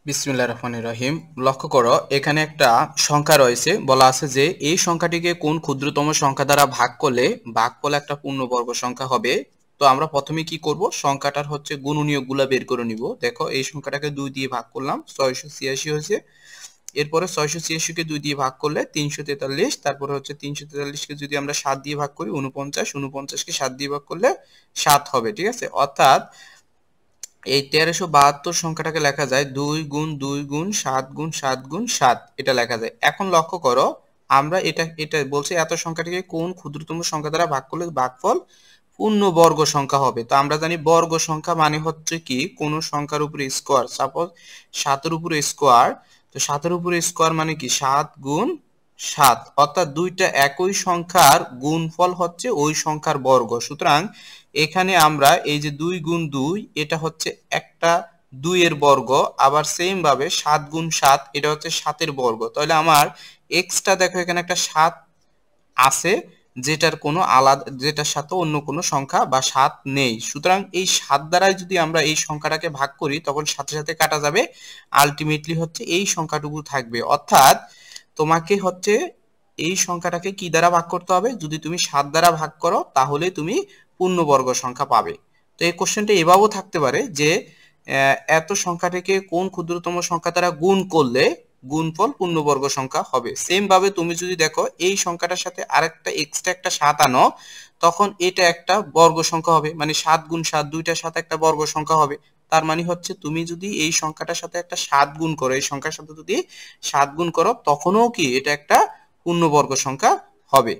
বিসমিল্লাহির রহমানির রহিম। লক্ষ্য করো, এখানে একটা সংখ্যা রয়েছে, বলা আছে যে এই সংখ্যাটিকে কোন ক্ষুদ্রতম সংখ্যা দ্বারা ভাগ করলে ভাগফল একটা পূর্ণবর্গ সংখ্যা হবে। তো আমরা প্রথমে কি করব, সংখ্যাটার গুণনীয়কগুলো বের করে নিব। দেখো, এই সংখ্যাটাকে 2 দিয়ে ভাগ করলাম, 686 হয়েছে। এরপরে 686 কে 2 দিয়ে ভাগ করলে 343, তারপরে 343 কে যদি আমরা 7 দিয়ে ভাগ করি 49, 49 কে 7 দিয়ে ভাগ করলে 7 হবে। ঠিক আছে, অর্থাৎ এই 1372 সংখ্যাটাকে লেখা যায় 2 গুণ 2 গুণ 7 গুণ 7 গুণ 7, এটা লেখা যায়। এখন লক্ষ্য করো, আমরা এটা বলছে এত সংখ্যাটিকে কোন ক্ষুদ্রতম সংখ্যা দ্বারা ভাগ করলে ভাগফল পূর্ণবর্গ সংখ্যা হবে। তো আমরা জানি বর্গ সংখ্যা মানে হচ্ছে কি কোন সংখ্যার উপরে স্কোয়ার। সাপোজ 7 এর উপরে স্কোয়ার, তো 7 এর উপরে স্কোয়ার মানে কি 7 গুণ 7, অর্থাৎ দুইটা একই সংখ্যার গুণফল হচ্ছে ওই সংখ্যার বর্গ। সুতরাং এখানে আমরা এই যে 2 গুণ 2, এটা হচ্ছে একটা 2 এর বর্গ, আবার সেম ভাবে 7 গুণ 7 এটা হচ্ছে 7 এর বর্গ। তাহলে আমার এক্সট্রা দেখো এখানে একটা 7 আছে, যেটার সাথে অন্য কোনো সংখ্যা বা 7 নেই। সুতরাং এই 7 দ্বারাই যদি আমরা এই সংখ্যাটাকে ভাগ করি তখন সাথে সাথে কাটা যাবে, আলটিমেটলি এই সংখ্যাটুকু থাকবে। অর্থাৎ তোমাকে এই সংখ্যাটাকে কি দ্বারা ভাগ করতে হবে, যদি তুমি 7 দ্বারা ভাগ করো তাহলে তুমি পূর্ণবর্গ সংখ্যা পাবে। তো এই কোশ্চেনটা এভাবেও থাকতে পারে যে এত সংখ্যাটিকে কোন ক্ষুদ্রতম সংখ্যা দ্বারা গুণ করলে গুণফল পূর্ণবর্গ সংখ্যা হবে। সেম ভাবে তুমি যদি দেখো এই সংখ্যাটার সাথে আরেকটা এক্সট্রা একটা 7 আনো, তখন এটা একটা বর্গ সংখ্যা হবে, মানে 7 গুণ 7 দুইটার সাথে একটা বর্গ সংখ্যা হবে। তার মানে তুমি যদি এই সংখ্যাটার সাথে একটা 7 গুণ করো, এই সংখ্যার সাথে যদি 7 গুণ করো তখনও কি এটা একটা পূর্ণবর্গ সংখ্যা হবে।